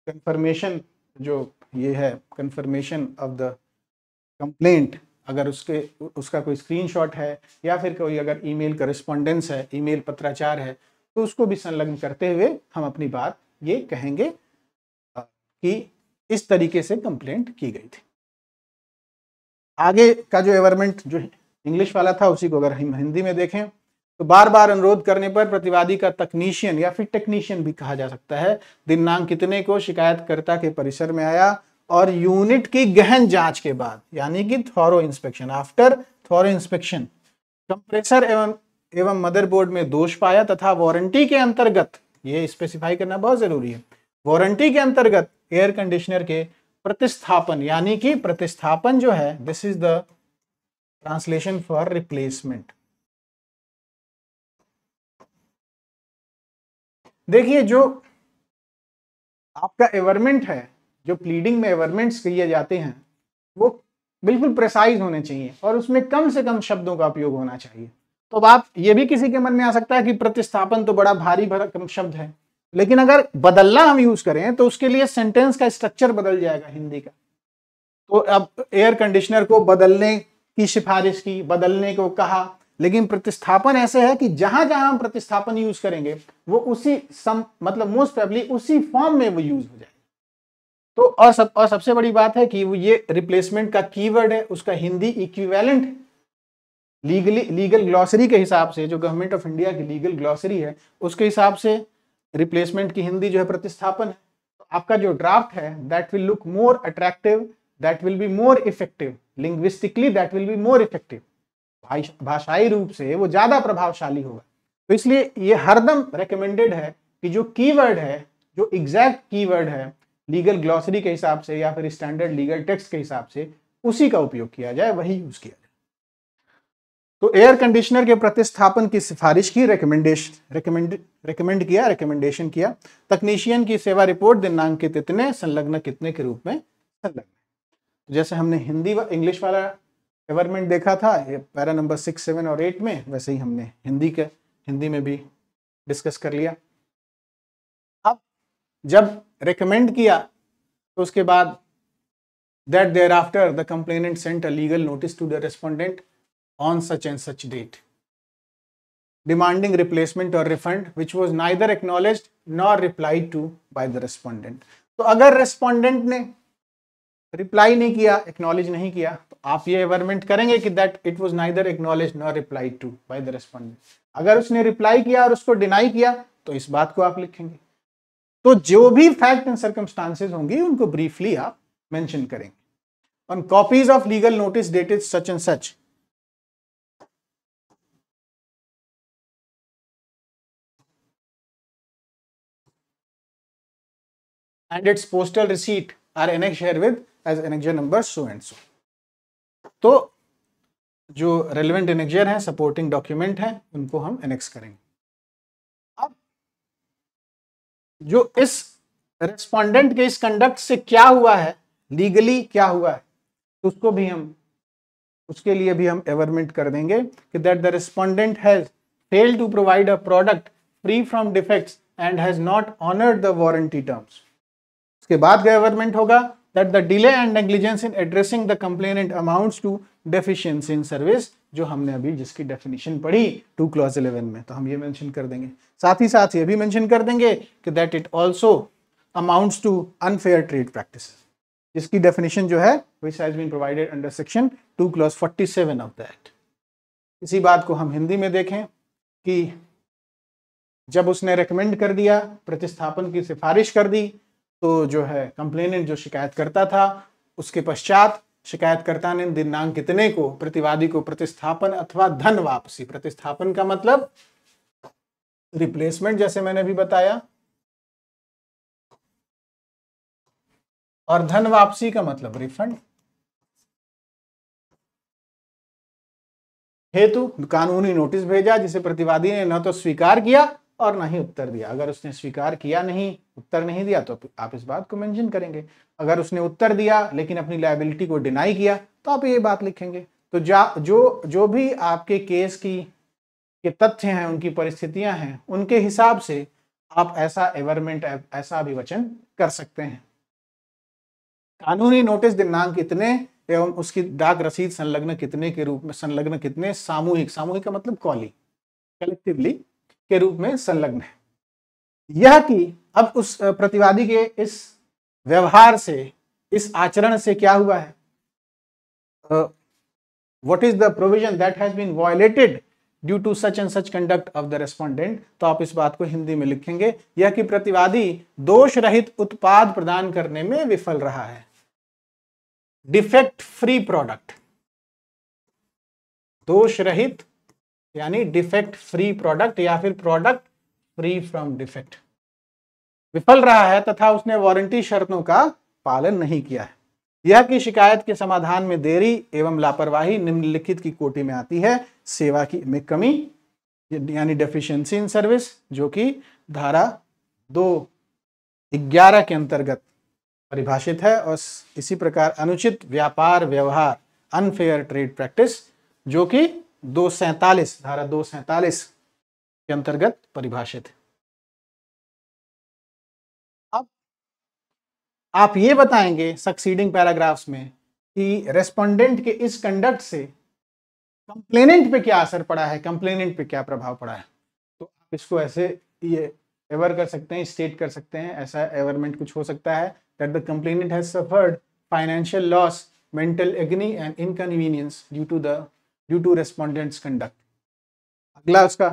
Speaker 1: कंफर्मेशन, जो ये है कंफर्मेशन ऑफ द कंप्लेंट, अगर उसका कोई स्क्रीनशॉट है या फिर कोई अगर ईमेल करेस्पॉन्डेंस है, ईमेल पत्राचार है, तो उसको भी संलग्न करते हुए हम अपनी बात ये कहेंगे कि इस तरीके से कंप्लेंट की गई थी। आगे का जो एवरमेंट जो इंग्लिश वाला था उसी को अगर हम हिंदी में देखें तो बार बार अनुरोध करने पर प्रतिवादी का तकनीशियन या फिर टेक्नीशियन भी कहा जा सकता है दिनांक कितने को शिकायतकर्ता के परिसर में आया और यूनिट की गहन जांच के बाद, यानी कि thorough inspection, after thorough inspection, compressor एवं मदरबोर्ड में दोष पाया तथा वारंटी के अंतर्गत, ये स्पेसिफाई करना बहुत जरूरी है, वारंटी के अंतर्गत एयर कंडीशनर के प्रतिस्थापन, यानी कि प्रतिस्थापन जो है this is the translation for replacement. देखिए जो आपका एवरमेंट है, जो प्लीडिंग में एवरमेंट्स किए जाते हैं वो बिल्कुल प्रिसाइज होने चाहिए और उसमें कम से कम शब्दों का उपयोग होना चाहिए। तो अब आप ये भी किसी के मन में आ सकता है कि प्रतिस्थापन तो बड़ा भारी भरकम शब्द है, लेकिन अगर बदलना हम यूज करें तो उसके लिए सेंटेंस का स्ट्रक्चर बदल जाएगा हिंदी का। तो अब एयर कंडीशनर को बदलने की सिफारिश की, बदलने को कहा, लेकिन प्रतिस्थापन ऐसे है कि जहां जहां हम प्रतिस्थापन यूज करेंगे वो उसी मतलब मोस्ट प्रोबेबली उसी फॉर्म में वो यूज हो जाए। तो और सबसे बड़ी बात है कि वो ये रिप्लेसमेंट का कीवर्ड है, उसका हिंदी इक्विवेलेंट लीगल ग्लॉसरी के हिसाब से, जो गवर्नमेंट ऑफ इंडिया की लीगल ग्लॉसरी है उसके हिसाब से रिप्लेसमेंट की हिंदी जो है प्रतिस्थापन है। तो आपका जो ड्राफ्ट है that will look more attractive, that will be more effective, linguistically that will be more effective, भाषाई रूप से वो ज्यादा प्रभावशाली होगा। तो इसलिए ये हरदम रिकमेंडेड है कि जो कीवर्ड है, जो एग्जैक्ट कीवर्ड है लीगल ग्लॉसरी के हिसाब से या फिर स्टैंडर्ड लीगल टेक्स्ट के हिसाब से उसी का उपयोग किया जाए, वही यूज किया जाए। तो एयर कंडीशनर के प्रतिस्थापन की सिफारिश की, रिकमेंडेशन किया। तकनीशियन की सेवा रिपोर्ट दिनांकित इतने, संलग्न कितने के रूप में संलग्न। जैसे हमने हिंदी व इंग्लिश वाला एवरमेंट देखा था पैरा नंबर 6, 7 और 8 में, वैसे ही हमने हिंदी में भी डिस्कस कर लिया। अब जब रिकमेंड किया तो उसके बाद that thereafter the complainant sent a legal notice to the respondent on such and such date demanding replacement or refund which was neither acknowledged nor replied to by the respondent। तो अगर respondent ने reply नहीं किया, acknowledge नहीं किया, तो आप ये एवरमेंट करेंगे कि that it was neither acknowledge nor replied to by the respondent. अगर उसने रिप्लाई किया और उसको डिनाई किया तो इस बात को आप लिखेंगे। तो जो भी फैक्ट एंड सर्कमस्टांसेस होंगी उनको ब्रीफली आप मेंशन करेंगे। On copies of legal notice dated such and such, and its postal receipt are annexed herewith as annexure number so and so। तो जो रेलेवेंट एनेक्जर है, सपोर्टिंग डॉक्यूमेंट है, उनको हम एनेक्स करेंगे। अब जो इस रेस्पोंडेंट के इस कंडक्ट से क्या हुआ है, लीगली क्या हुआ है, तो उसको भी हम, उसके लिए भी हम एवरमेंट कर देंगे कि that the respondent has failed to provide a product free from defects and has not honoured the warranty terms. उसके बाद गवर्नमेंट होगा that the delay and negligence in addressing the complainant amounts to deficiency in service, जो हमने अभी जिसकी definition पढ़ी 2 clause 11 में, तो हम ये मेंशन कर देंगे। साथ ही साथ ये भी मेंशन कर देंगे कि that it also amounts to unfair trade practices, जिसकी डेफिनेशन जो है which has been provided under section 2 clause 47 of the act। इसी बात को हम हिंदी में देखें कि जब उसने रेकमेंड कर दिया, प्रतिस्थापन की सिफारिश कर दी, तो जो है कंप्लेनेंट जो शिकायत करता था, उसके पश्चात शिकायतकर्ता ने दिनांक कितने को प्रतिवादी को प्रतिस्थापन अथवा धन वापसी, प्रतिस्थापन का मतलब रिप्लेसमेंट जैसे मैंने भी बताया, और धन वापसी का मतलब रिफंड। हेतु कानूनी नोटिस भेजा जिसे प्रतिवादी ने न तो स्वीकार किया और न ही उत्तर दिया। अगर उसने स्वीकार किया नहीं, उत्तर नहीं दिया तो आप इस बात को मेंशन करेंगे। अगर उसने उत्तर दिया लेकिन अपनी लायबिलिटी को डिनाई किया तो आप ये बात लिखेंगे। तो जो भी आपके केस के तथ्य हैं, उनकी परिस्थितियां हैं, उनके हिसाब से आप ऐसा एवरमेंट, ऐसा अभिवचन कर सकते हैं। कानूनी नोटिस दिनांक इतने एवं उसकी डाक रसीद संलग्न कितने के रूप में, संलग्न कितने, सामूहिक, सामूहिक का मतलब कलेक्टिवली के रूप में संलग्न है। यह कि अब उस प्रतिवादी के इस व्यवहार से, इस आचरण से क्या हुआ है, what is the provision that has been violated due to such and such conduct of the respondent. तो आप इस बात को हिंदी में लिखेंगे, यह कि प्रतिवादी दोष रहित उत्पाद प्रदान करने में विफल रहा है। डिफेक्ट फ्री प्रोडक्ट, दोष रहित यानी डिफेक्ट फ्री प्रोडक्ट या फिर प्रोडक्ट फ्री फ्रॉम डिफेक्ट, विफल रहा है तथा उसने वारंटी शर्तों का पालन नहीं किया है। यह कि शिकायत के समाधान में देरी एवं लापरवाही निम्नलिखित की कोटि में आती है। सेवा की में कमी यानी डेफिशिएंसी इन सर्विस, जो कि धारा 2(11) के अंतर्गत परिभाषित है। और इसी प्रकार अनुचित व्यापार व्यवहार, अनफेयर ट्रेड प्रैक्टिस, जो कि 247, धारा 247 के अंतर्गत परिभाषित है। अब आप ये बताएंगे सक्सीडिंग पैराग्राफ्स में कि रेस्पोंडेंट के इस कंडक्ट से कंप्लेनेंट पे क्या असर पड़ा है, कंप्लेनेंट पे क्या प्रभाव पड़ा है। तो आप इसको ऐसे ये एवर कर सकते हैं, स्टेट कर सकते हैं। ऐसा एवरमेंट कुछ हो सकता है that the complainant has suffered financial loss, mental agony and inconvenience due to respondent's conduct। अगला उसका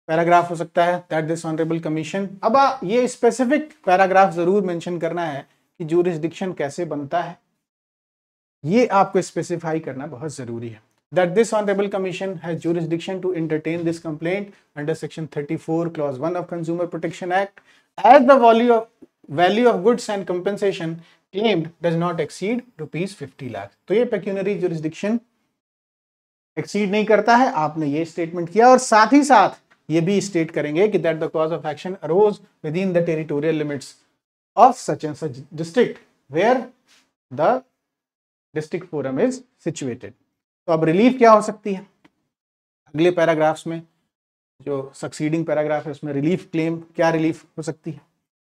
Speaker 1: पैराग्राफ हो सकता है that this honorable commission। अब ये स्पेसिफिक पैराग्राफ जरूर मेंशन करना है कि जुरिस्डिक्शन कैसे बनता है, ये आपको स्पेसिफाई करना बहुत जरूरी है। That this honorable commission has jurisdiction to entertain this complaint under section 34 clause 1 of Consumer Protection Act as the value of goods and compensation claimed does not exceed ₹50 lakh. तो ये पेक्यूनरी जुरिस्डिक्शन एक्सीड नहीं करता है। आपने ये statement किया और साथ ही साथ ये भी स्टेट करेंगे कि that the cause of action arose within the territorial limits of such and such district where the district forum is situated. तो अब रिलीफ क्या हो सकती है अगले पैराग्राफ्स में, जो सक्सीडिंग पैराग्राफ है उसमें रिलीफ क्लेम, क्या रिलीफ हो सकती है।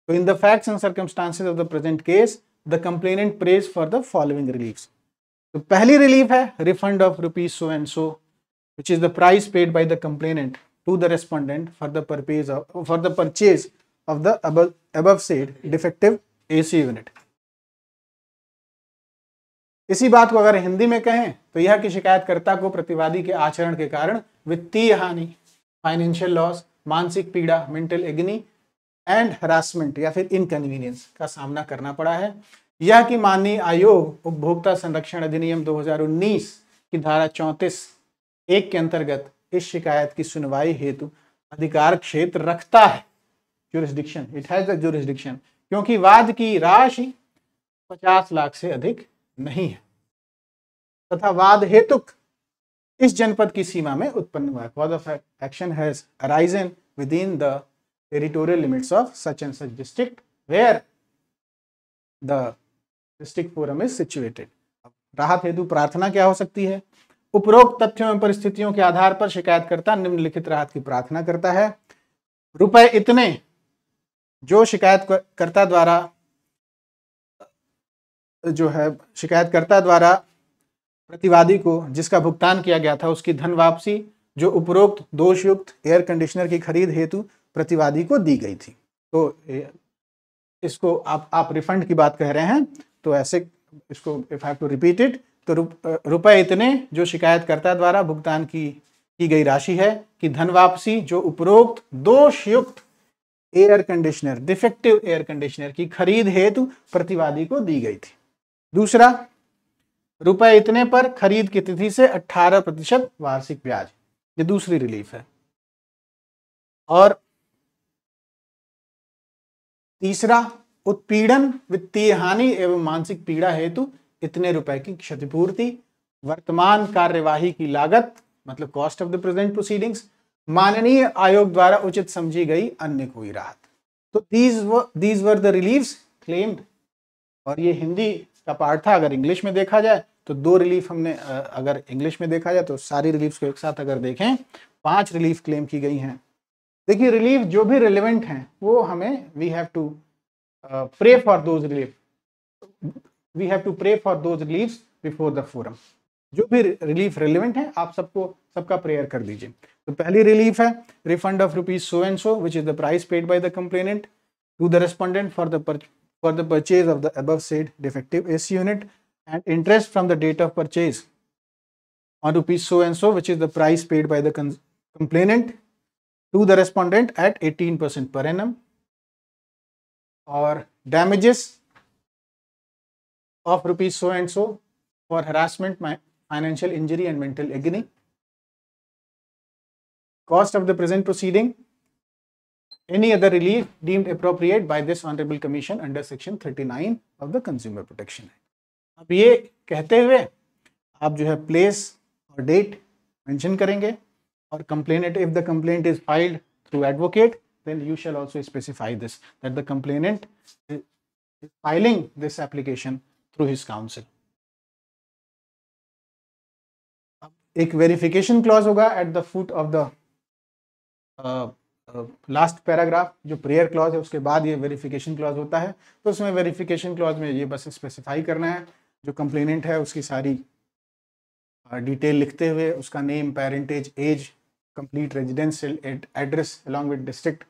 Speaker 1: तो in the facts and circumstances of the present case the complainant prays for the following reliefs. तो पहली रिलीफ है refund of rupees so and so which is the price paid by the complainant to the respondent for the purchase of the above said defective AC unit. इसी बात को अगर हिंदी में कहें तो यह कि शिकायतकर्ता को प्रतिवादी के आचरण के कारण वित्तीय हानि, फाइनेंशियल लॉस, मानसिक पीड़ा, मेंटल एग्नी एंड हरासमेंट या फिर इनकन्वीनियंस का सामना करना पड़ा है। यह कि माननीय आयोग उपभोक्ता संरक्षण अधिनियम 2019 की धारा 34(1) के अंतर्गत इस शिकायत की सुनवाई हेतु अधिकार क्षेत्र रखता है, jurisdiction, it has the jurisdiction, क्योंकि वाद की राशि 50 लाख से अधिक नहीं है तथा वाद हेतुक इस जनपद की सीमा में उत्पन्न हुआ है। Cause of action has arisen within the territorial limits of such and such district where the district forum is situated. राहत हेतु प्रार्थना क्या हो सकती है। उपरोक्त तथ्यों एवं परिस्थितियों के आधार पर शिकायतकर्ता निम्नलिखित राहत की प्रार्थना करता है। रुपए इतने जो शिकायतकर्ता द्वारा प्रतिवादी को जिसका भुगतान किया गया था उसकी धन वापसी जो उपरोक्त दोषयुक्त एयर कंडीशनर की खरीद हेतु प्रतिवादी को दी गई थी। तो इसको आप रिफंड की बात कह रहे हैं, तो ऐसे इसको if have to repeat it, तो रुपए इतने जो शिकायतकर्ता द्वारा भुगतान की गई राशि है कि धन वापसी जो उपरोक्त दोषयुक्त air conditioner, defective air conditioner की खरीद हेतु प्रतिवादी को दी गई थी। दूसरा, रुपए इतने पर खरीद की तिथि से 18% वार्षिक ब्याज, ये दूसरी रिलीफ है। और तीसरा, उत्पीड़न, वित्तीय हानि एवं मानसिक पीड़ा हेतु इतने रुपए की क्षतिपूर्ति, वर्तमान कार्यवाही की लागत मतलब cost of the present proceedings, माननीय आयोग द्वारा उचित समझी गई अन्य कोई राहत। तो these were the reliefs claimed. और ये हिंदी का पार्ट था। अगर इंग्लिश में देखा जाए तो 2 रिलीफ हमने, अगर इंग्लिश में देखा जाए तो सारी रिलीफ्स को एक साथ अगर देखें 5 रिलीफ क्लेम की गई हैं। देखिए रिलीफ जो भी रिलेवेंट हैं वो हमें we have to pray for those relief, we have to pray for those reliefs before the forum. जो भी रिलीफ रिलेवेंट है आप सबका प्रेयर कर दीजिए। तो पहली रिलीफ है refund of rupees so and so which is the price paid by the complainant to the respondent for the purchase of the above said defective AC unit and interest from the date of purchase on rupees so and so which is the price paid by the complainant to the respondent at 18% per annum, or damages of rupees so and so for harassment, financial injury and mental agony, cost of the present proceeding, any other relief deemed appropriate by this honorable commission under section 39 of the consumer protection act। अब ये कहते हुए आप जो है place और date mention करेंगे, और complainant, if the complaint is filed through advocate then you shall also specify this that the complainant is filing this application through his counsel। एक वेरिफिकेशन क्लॉज होगा at the foot of the last paragraph, जो prayer clause है उसके बाद ये verification clause होता है। तो उसमें वेरिफिकेशन क्लॉज में ये बस स्पेसिफाई करना है जो कंप्लेनेंट है उसकी सारी डिटेल लिखते हुए उसका name, parentage, age, complete residential address along with district,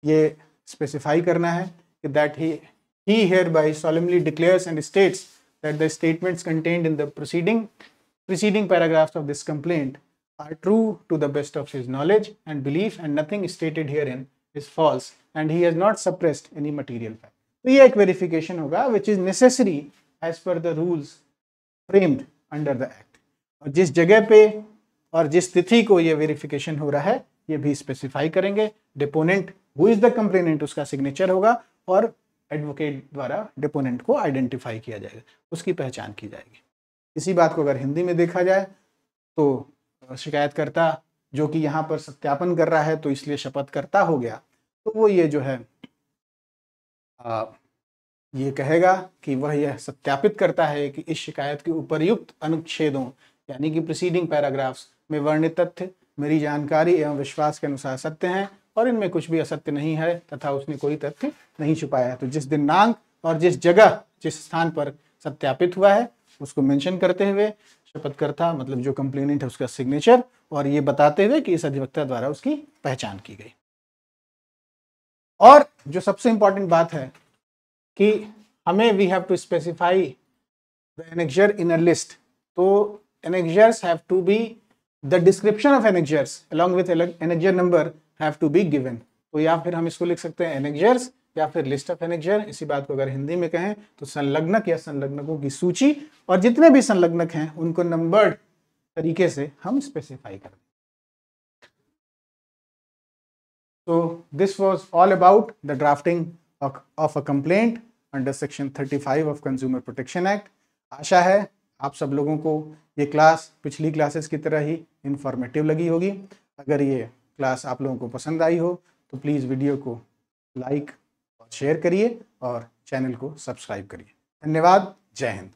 Speaker 1: ये स्पेसिफाई करना है कि that he hereby solemnly declares and states that the statements contained in the preceding paragraphs of this complaint are true to the best of his knowledge and belief and nothing stated herein is false and he has not suppressed any material fact। तो ये एक verification होगा which is necessary as per the rules framed under the act। और जिस जगह पे और जिस तिथि को ये वेरिफिकेशन हो रहा है ये भी स्पेसिफाई करेंगे। Deponent who is the complainant उसका सिग्नेचर होगा और एडवोकेट द्वारा डिपोनेंट को आइडेंटिफाई किया जाएगा, उसकी पहचान की जाएगी। इसी बात को अगर हिंदी में देखा जाए तो शिकायतकर्ता जो कि यहाँ पर सत्यापन कर रहा है तो इसलिए शपथकर्ता हो गया, तो वो ये जो है ये कहेगा कि वह यह सत्यापित करता है कि इस शिकायत के उपर्युक्त अनुच्छेदों यानी कि प्रीसीडिंग पैराग्राफ्स में वर्णित तथ्य मेरी जानकारी एवं विश्वास के अनुसार सत्य हैं और इनमें कुछ भी असत्य नहीं है तथा उसने कोई तथ्य नहीं छुपाया है। तो जिस दिनांक और जिस जगह जिस स्थान पर सत्यापित हुआ है उसको मेंशन करते हुए शपथकर्ता मतलब जो कंप्लेनेंट है उसका सिग्नेचर और ये बताते हुए कि इस अधिवक्ता द्वारा उसकी पहचान की गई। और जो सबसे इंपॉर्टेंट बात है कि हमें we have to specify the annexure in a list. तो annexures have to be the description of annexures along with annexure number have to be given. तो या फिर हम इसको लिख सकते हैं एनेक्जर्स या फिर लिस्ट ऑफ एनेक्जर। इसी बात को अगर हिंदी में कहें तो संलग्नक या संलग्नकों की सूची, और जितने भी संलग्नक हैं उनको नंबर्ड तरीके से हम स्पेसिफाई करें। So this was all about the drafting of a complaint under section 35 of Consumer Protection Act। आशा है आप सब लोगों को ये क्लास पिछली क्लासेस की तरह ही इंफॉर्मेटिव लगी होगी। अगर ये क्लास आप लोगों को पसंद आई हो तो प्लीज़ वीडियो को लाइक और शेयर करिए और चैनल को सब्सक्राइब करिए। धन्यवाद। जय हिंद।